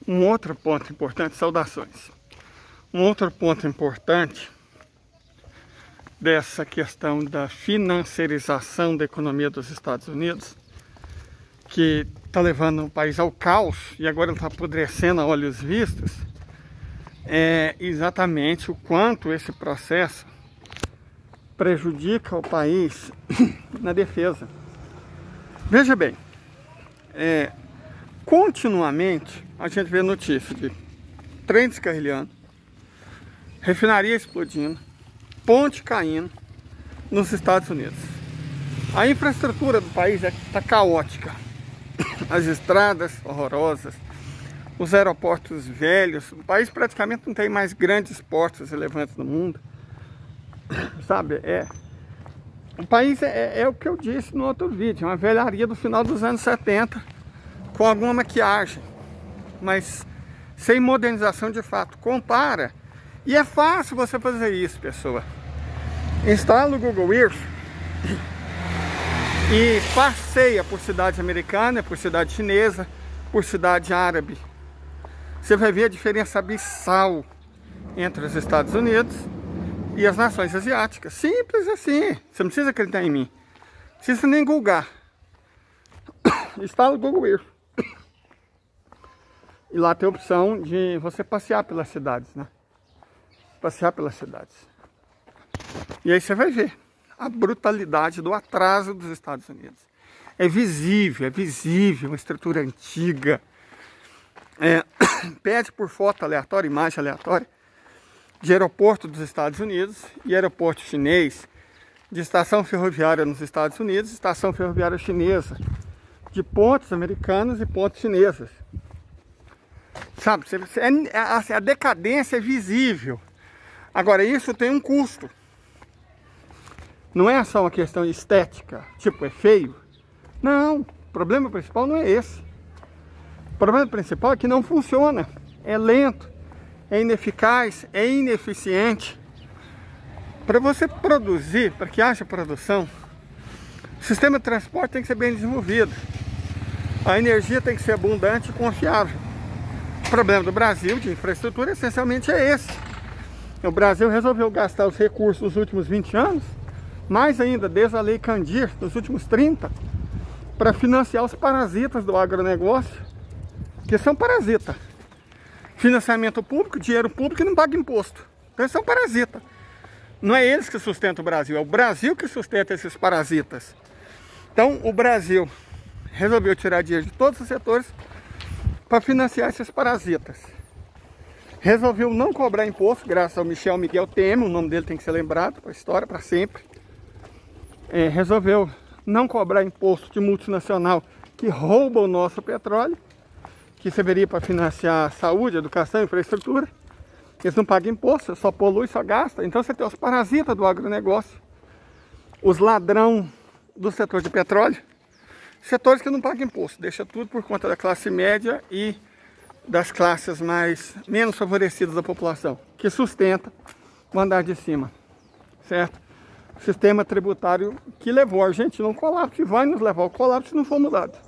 Um outro ponto importante, saudações. Um outro ponto importante dessa questão da financiarização da economia dos Estados Unidos, que está levando o país ao caos e agora está apodrecendo a olhos vistos, é exatamente o quanto esse processo prejudica o país na defesa. Veja bem, continuamente a gente vê notícias de trem descarrilhando, refinaria explodindo, ponte caindo nos Estados Unidos. A infraestrutura do país está caótica. As estradas horrorosas, os aeroportos velhos. O país praticamente não tem mais grandes portos relevantes no mundo. Sabe, o país é o que eu disse no outro vídeo, uma velharia do final dos anos 70, com alguma maquiagem, mas sem modernização de fato. Compara, e é fácil você fazer isso, pessoa. Instala o Google Earth e passeia por cidade americana, por cidade chinesa, por cidade árabe. Você vai ver a diferença abissal entre os Estados Unidos e as nações asiáticas. Simples assim. Você não precisa acreditar em mim. Não precisa nem googar. Instala o Google Earth. E lá tem a opção de você passear pelas cidades, né? Passear pelas cidades. E aí você vai ver a brutalidade do atraso dos Estados Unidos. É visível, uma estrutura antiga. Pede por foto aleatória, imagem aleatória, de aeroporto dos Estados Unidos e aeroporto chinês, de estação ferroviária nos Estados Unidos, estação ferroviária chinesa, de pontes americanas e pontes chinesas. Sabe, a decadência é visível. Agora, isso tem um custo. Não é só uma questão estética, tipo, é feio. Não, o problema principal não é esse. O problema principal é que não funciona. É lento, é ineficaz, é ineficiente. Para você produzir, para que haja produção, o sistema de transporte tem que ser bem desenvolvido. A energia tem que ser abundante e confiável. O problema do Brasil de infraestrutura essencialmente é esse. O Brasil resolveu gastar os recursos nos últimos 20 anos, mais ainda desde a Lei Candir, nos últimos 30, para financiar os parasitas do agronegócio, que são parasitas. Financiamento público, dinheiro público e não paga imposto. Então eles são parasitas. Não é eles que sustentam o Brasil, é o Brasil que sustenta esses parasitas. Então o Brasil resolveu tirar dinheiro de todos os setores para financiar esses parasitas. Resolveu não cobrar imposto, graças ao Michel Miguel Temer, o nome dele tem que ser lembrado para a história, para sempre. Resolveu não cobrar imposto de multinacional que rouba o nosso petróleo, que serviria para financiar saúde, educação, infraestrutura. Eles não pagam imposto, só polui, só gasta. Então você tem os parasitas do agronegócio, os ladrão do setor de petróleo, setores que não pagam imposto, deixa tudo por conta da classe média e das classes menos favorecidas da população, que sustenta o andar de cima, certo? O sistema tributário que levou a Argentina ao colapso, que vai nos levar ao colapso se não for mudado.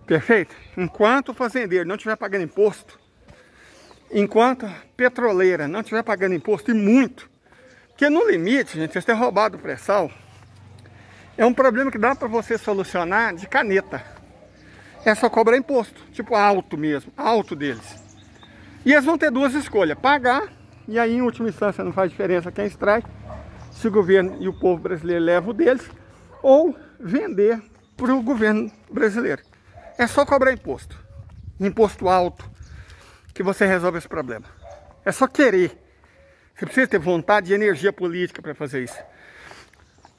Perfeito? Enquanto o fazendeiro não estiver pagando imposto, enquanto a petroleira não estiver pagando imposto, e muito, porque no limite, gente, vocês terem roubado o pré-sal, é um problema que dá para você solucionar de caneta. É só cobrar imposto, tipo alto mesmo, alto deles. E eles vão ter duas escolhas, pagar, e aí em última instância não faz diferença quem extrai, se o governo e o povo brasileiro levam o deles, ou vender para o governo brasileiro. É só cobrar imposto, imposto alto, que você resolve esse problema. É só querer. Você precisa ter vontade e energia política para fazer isso.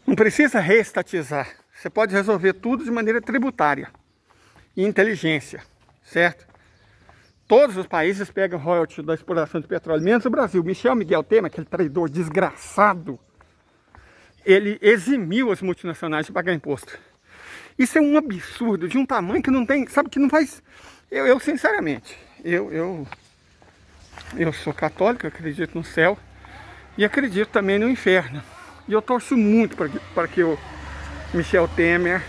Não precisa reestatizar. Você pode resolver tudo de maneira tributária e inteligência, certo? Todos os países pegam royalties da exploração de petróleo, menos o Brasil. Michel Miguel Temer, aquele traidor desgraçado, ele eximiu as multinacionais de pagar imposto. Isso é um absurdo de um tamanho que não tem, sabe, que não faz... Eu sinceramente, eu sou católico, acredito no céu e acredito também no inferno. E eu torço muito para que o Michel Temer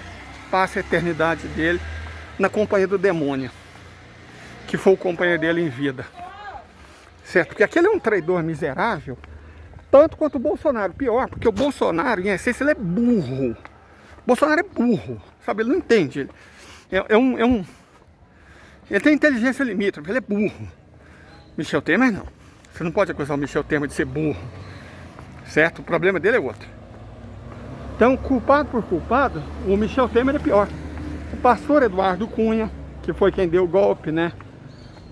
passe a eternidade dele na companhia do demônio. que foi o companheiro dele em vida. Certo? Porque aquele é um traidor miserável, tanto quanto o Bolsonaro. Pior, porque o Bolsonaro, em essência, ele é burro. O Bolsonaro é burro, sabe? Ele não entende. Ele tem inteligência limítrofe, ele é burro. Michel Temer não. Você não pode acusar o Michel Temer de ser burro. Certo? O problema dele é outro. Então, culpado por culpado, o Michel Temer é pior. O pastor Eduardo Cunha, que foi quem deu o golpe, né?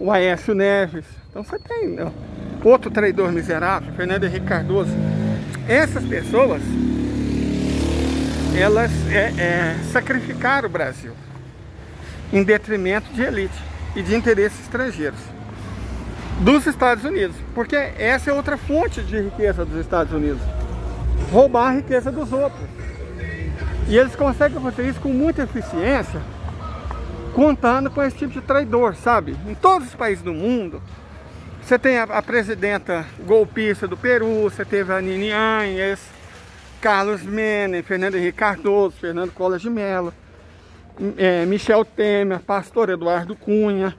O Aécio Neves. Então você tem, né? Outro traidor miserável, Fernando Henrique Cardoso. Essas pessoas, elas sacrificaram o Brasil em detrimento de elite e de interesses estrangeiros dos Estados Unidos, porque essa é outra fonte de riqueza dos Estados Unidos, roubar a riqueza dos outros. E eles conseguem fazer isso com muita eficiência, contando com esse tipo de traidor, sabe? Em todos os países do mundo, você tem a presidenta golpista do Peru, você teve a Nini Áñez, Carlos Menem, Fernando Henrique Cardoso, Fernando Collor de Mello, Michel Temer, pastor Eduardo Cunha,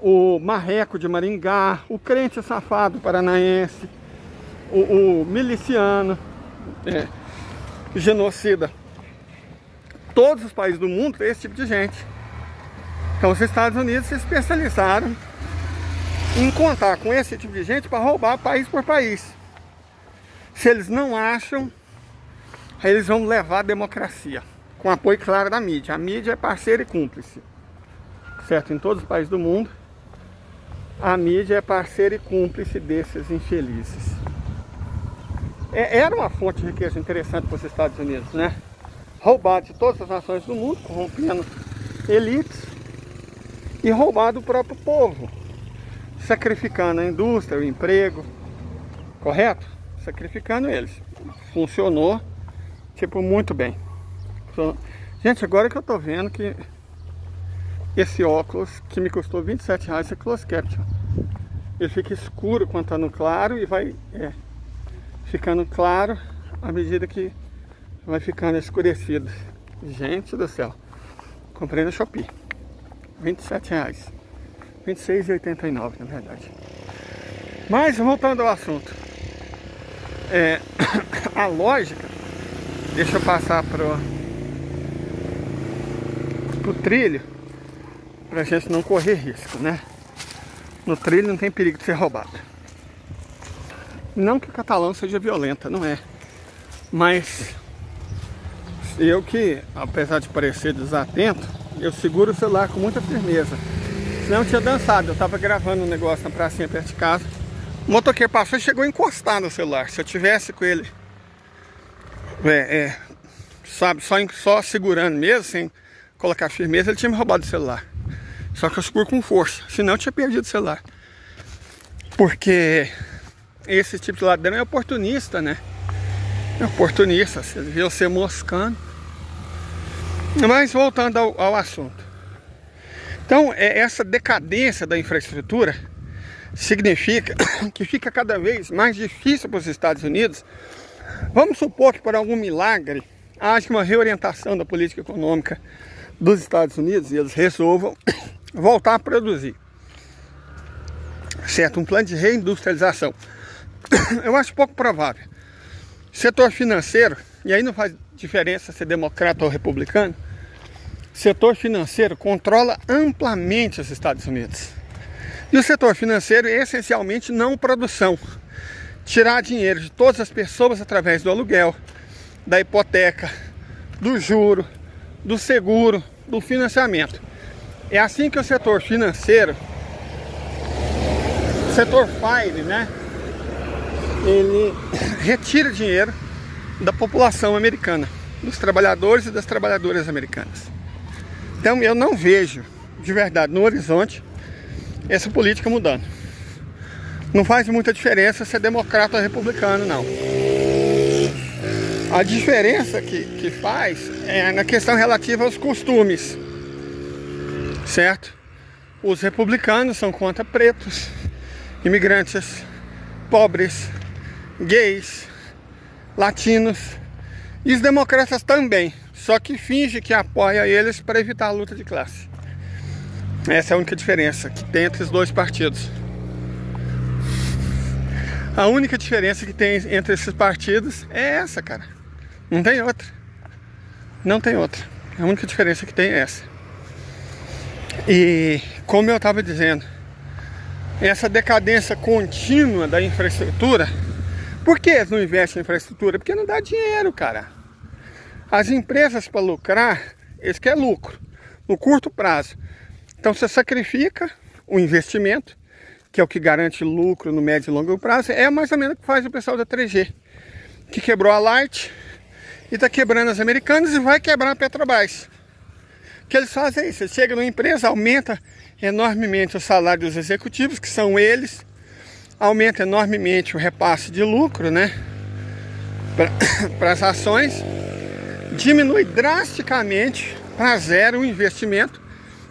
o Marreco de Maringá, o crente safado paranaense, o miliciano, genocida. Todos os países do mundo têm esse tipo de gente. Então os Estados Unidos se especializaram em contar com esse tipo de gente para roubar país por país. Se eles não acham, aí eles vão levar a democracia, com apoio claro da mídia. A mídia é parceira e cúmplice, certo? Em todos os países do mundo, a mídia é parceira e cúmplice desses infelizes. Era uma fonte de riqueza interessante para os Estados Unidos, né? Roubar de todas as nações do mundo, corrompendo elites, e roubar do próprio povo, sacrificando a indústria, o emprego, correto? Sacrificando eles. Funcionou, tipo, muito bem. Gente, agora que eu tô vendo que esse óculos, que me custou R$27, esse Close Caption, ele fica escuro quando tá no claro e vai ficando claro à medida que vai ficando escurecido. Gente do céu, comprei no Shopee, R$27, R$26,89 na verdade. Mas voltando ao assunto, a lógica, deixa eu passar pro trilho, pra gente não correr risco, né? No trilho não tem perigo de ser roubado. Não que o catalão seja violenta, não é. Mas eu que, apesar de parecer desatento, eu seguro o celular com muita firmeza. Senão eu tinha dançado, eu tava gravando um negócio na pracinha perto de casa. O motoqueiro passou e chegou a encostar no celular. Se eu tivesse com ele, sabe, só segurando mesmo, sem colocar firmeza, ele tinha me roubado o celular. Só que eu seguro com força, senão eu tinha perdido o celular. Porque esse tipo de ladrão é oportunista, né? É oportunista, você vê você moscando. Mas voltando ao assunto. Então, essa decadência da infraestrutura significa que fica cada vez mais difícil para os Estados Unidos. Vamos supor que por algum milagre haja uma reorientação da política econômica dos Estados Unidos e eles resolvam voltar a produzir, certo? Um plano de reindustrialização. Eu acho pouco provável. Setor financeiro, e aí não faz diferença ser democrata ou republicano, setor financeiro controla amplamente os Estados Unidos. E o setor financeiro é essencialmente não produção. Tirar dinheiro de todas as pessoas através do aluguel, da hipoteca, do juro, do seguro, do financiamento. É assim que o setor financeiro, o setor FIRE, né? Ele retira dinheiro da população americana, dos trabalhadores e das trabalhadoras americanas. Então eu não vejo, de verdade, no horizonte, essa política mudando. Não faz muita diferença se é democrata ou republicano, não. A diferença que faz é na questão relativa aos costumes, certo? Os republicanos são contra pretos, imigrantes, pobres, gays, latinos, e os democratas também, só que finge que apoia eles para evitar a luta de classe. Essa é a única diferença que tem entre os dois partidos. A única diferença que tem entre esses partidos é essa, cara. Não tem outra. Não tem outra. A única diferença que tem é essa. E como eu estava dizendo, essa decadência contínua da infraestrutura. Por que eles não investem em infraestrutura? Porque não dá dinheiro, cara. As empresas, para lucrar, eles querem lucro no curto prazo. Então você sacrifica o investimento, que é o que garante lucro no médio e longo prazo. É mais ou menos o que faz o pessoal da 3G, que quebrou a Light e está quebrando as Americanas e vai quebrar a Petrobras. O que eles fazem é isso: você chega numa empresa, aumenta enormemente o salário dos executivos, que são eles, aumenta enormemente o repasse de lucro, né, para as ações, diminui drasticamente para zero o investimento.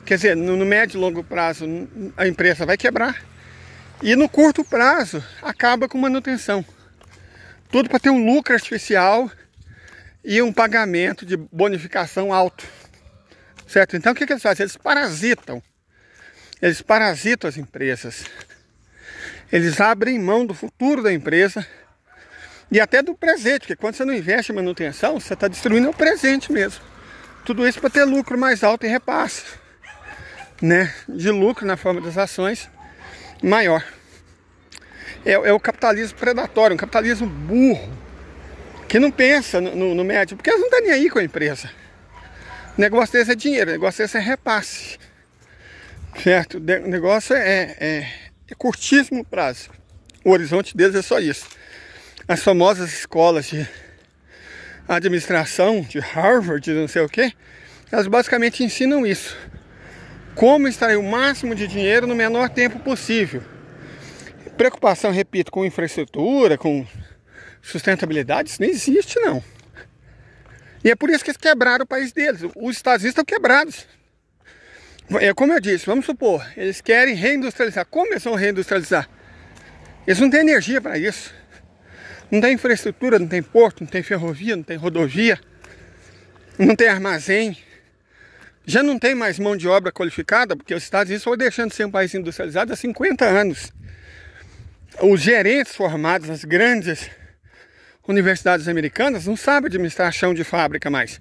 Quer dizer, no médio e longo prazo a empresa vai quebrar e no curto prazo acaba com manutenção. Tudo para ter um lucro artificial e um pagamento de bonificação alto, certo? Então o que eles fazem? Eles parasitam as empresas. Eles abrem mão do futuro da empresa e até do presente, porque quando você não investe em manutenção, você está destruindo o presente mesmo. Tudo isso para ter lucro mais alto e repasse, né, de lucro na forma das ações maior. É o capitalismo predatório, um capitalismo burro, que não pensa no médio, porque eles não estão nem aí com a empresa. O negócio deles é dinheiro, o negócio deles é repasse, certo? O negócio é curtíssimo prazo. O horizonte deles é só isso. As famosas escolas de administração, de Harvard, de não sei o que, elas basicamente ensinam isso: como extrair o máximo de dinheiro no menor tempo possível. Preocupação, repito, com infraestrutura, com sustentabilidade, isso não existe, não. E é por isso que eles quebraram o país deles. Os Estados Unidos estão quebrados. Como eu disse, vamos supor, eles querem reindustrializar. Como eles vão reindustrializar? Eles não têm energia para isso. Não tem infraestrutura, não tem porto, não tem ferrovia, não tem rodovia, não tem armazém. Já não tem mais mão de obra qualificada, porque os Estados Unidos foram deixando de ser um país industrializado há 50 anos. Os gerentes formados nas grandes universidades americanas não sabem administrar chão de fábrica mais.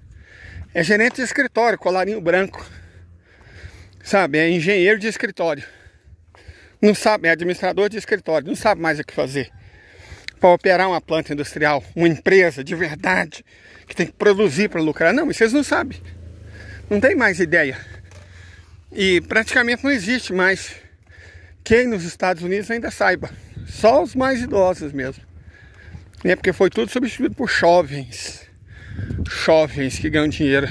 É gerente de escritório, colarinho branco. Sabe, é engenheiro de escritório. Não sabe, é administrador de escritório, não sabe mais o que fazer para operar uma planta industrial, uma empresa de verdade, que tem que produzir para lucrar. Não, isso eles não sabem. Não tem mais ideia. E praticamente não existe mais quem nos Estados Unidos ainda saiba. Só os mais idosos mesmo. Porque foi tudo substituído por jovens. Jovens que ganham dinheiro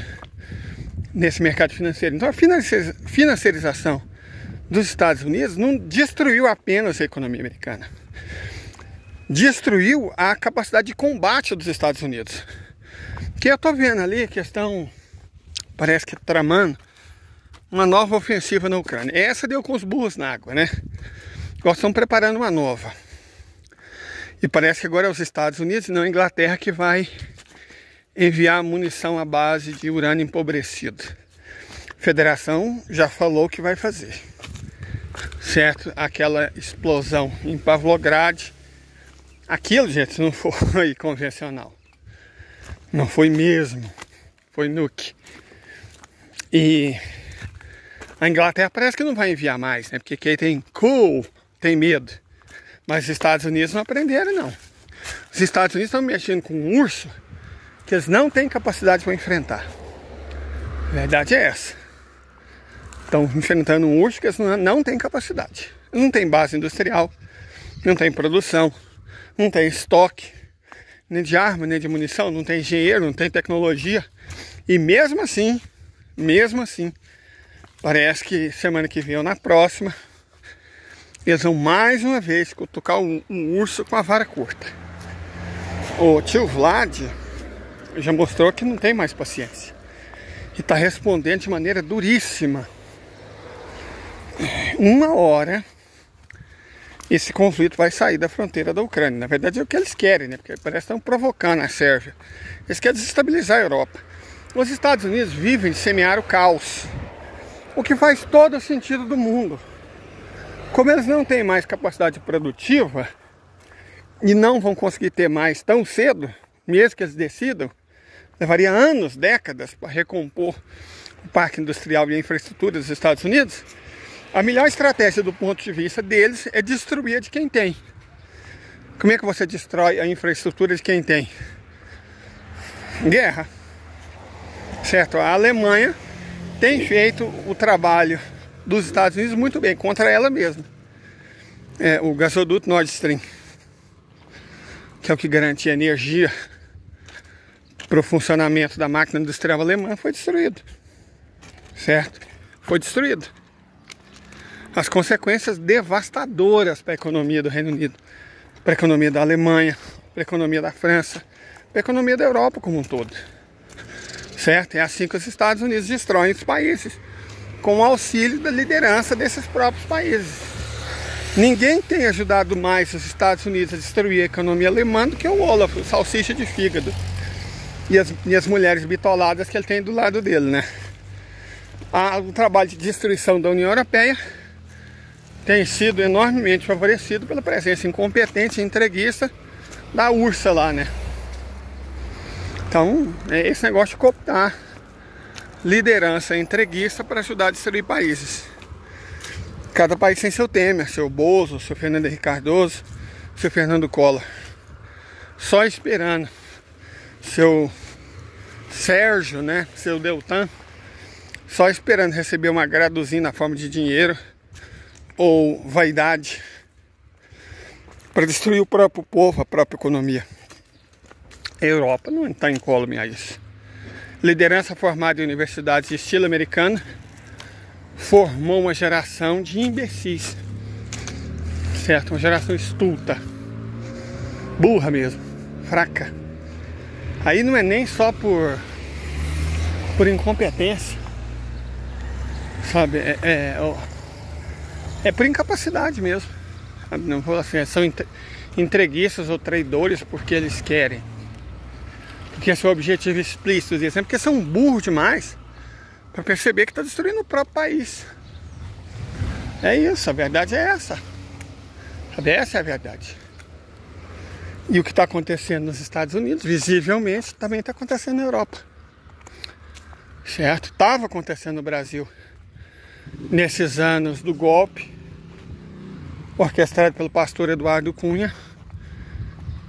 nesse mercado financeiro. Então a financiarização dos Estados Unidos não destruiu apenas a economia americana. Destruiu a capacidade de combate dos Estados Unidos. Que eu tô vendo ali que estão, parece que tramando uma nova ofensiva na Ucrânia. Essa deu com os burros na água, né? Agora estão preparando uma nova. E parece que agora é os Estados Unidos e não a Inglaterra que vai enviar munição à base de urânio empobrecido. A Federação já falou que vai fazer. Certo? Aquela explosão em Pavlograd. Aquilo, gente, não foi convencional. Não foi mesmo. Foi nuke. E a Inglaterra parece que não vai enviar mais, né? Porque quem tem tem medo. Mas os Estados Unidos não aprenderam, não. Os Estados Unidos estão mexendo com um urso que eles não têm capacidade para enfrentar. A verdade é essa. Estão enfrentando um urso que eles não têm capacidade. Não tem base industrial, não tem produção, não tem estoque, nem de arma, nem de munição, não tem engenheiro, não tem tecnologia. E mesmo assim, parece que semana que vem ou na próxima, eles vão mais uma vez cutucar um urso com a vara curta. O tio Vlad já mostrou que não tem mais paciência. E está respondendo de maneira duríssima. Uma hora esse conflito vai sair da fronteira da Ucrânia. Na verdade é o que eles querem, né? Porque parece que estão provocando a Sérvia. Eles querem desestabilizar a Europa. Os Estados Unidos vivem de semear o caos. O que faz todo o sentido do mundo. Como eles não têm mais capacidade produtiva e não vão conseguir ter mais tão cedo, mesmo que eles decidam, levaria anos, décadas para recompor o parque industrial e a infraestrutura dos Estados Unidos, a melhor estratégia do ponto de vista deles é destruir a de quem tem. Como é que você destrói a infraestrutura de quem tem? Guerra. Certo? A Alemanha tem feito o trabalho dos Estados Unidos muito bem, contra ela mesma. O gasoduto Nord Stream, que é o que garantia energia para o funcionamento da máquina industrial alemã, foi destruído. Certo? Foi destruído. As consequências devastadoras para a economia do Reino Unido, para a economia da Alemanha, para a economia da França, para a economia da Europa como um todo. Certo? É assim que os Estados Unidos destroem os países, com o auxílio da liderança desses próprios países. Ninguém tem ajudado mais os Estados Unidos a destruir a economia alemã do que o Olaf, o salsicha de fígado. E as mulheres bitoladas que ele tem do lado dele, né? O trabalho de destruição da União Europeia tem sido enormemente favorecido pela presença incompetente e entreguista da Ursula lá, né? Então, é esse negócio de cooptar liderança entreguista para ajudar a destruir países. Cada país tem seu Temer, seu Bozo, seu Fernando Henrique Cardoso, seu Fernando Collor. Só esperando seu Sérgio, né? Seu Deltan, só esperando receber uma graduzinha na forma de dinheiro ou vaidade para destruir o próprio povo, a própria economia. A Europa não está incólume a isso. Liderança formada em universidades de estilo americano formou uma geração de imbecis, certo? Uma geração estulta, burra mesmo, fraca. Aí não é nem só por incompetência, sabe? É por incapacidade mesmo. Não vou assim, são entreguistas ou traidores porque eles querem. Porque é seu objetivo explícito, é porque são burros demais para perceber que está destruindo o próprio país. É isso, a verdade é essa. Essa é a verdade. E o que está acontecendo nos Estados Unidos, visivelmente, também está acontecendo na Europa. Certo? Estava acontecendo no Brasil. Nesses anos do golpe, orquestrado pelo pastor Eduardo Cunha,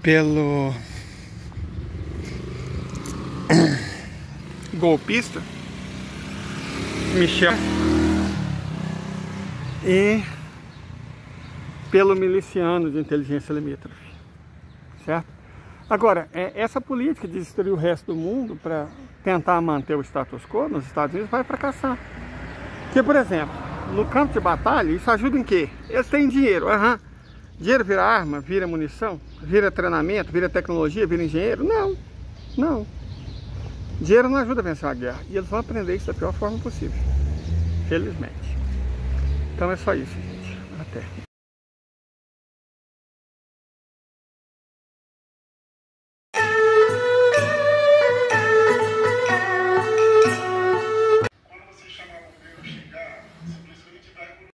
pelo golpista Michel e pelo miliciano de inteligência limítrofe, certo? Agora, essa política de destruir o resto do mundo para tentar manter o status quo nos Estados Unidos vai fracassar. Porque, por exemplo, no campo de batalha, isso ajuda em quê? Eles têm dinheiro, dinheiro vira arma, vira munição, vira treinamento, vira tecnologia, vira engenheiro? Não. Dinheiro não ajuda a vencer uma guerra. E eles vão aprender isso da pior forma possível. Felizmente. Então é só isso, gente. Até.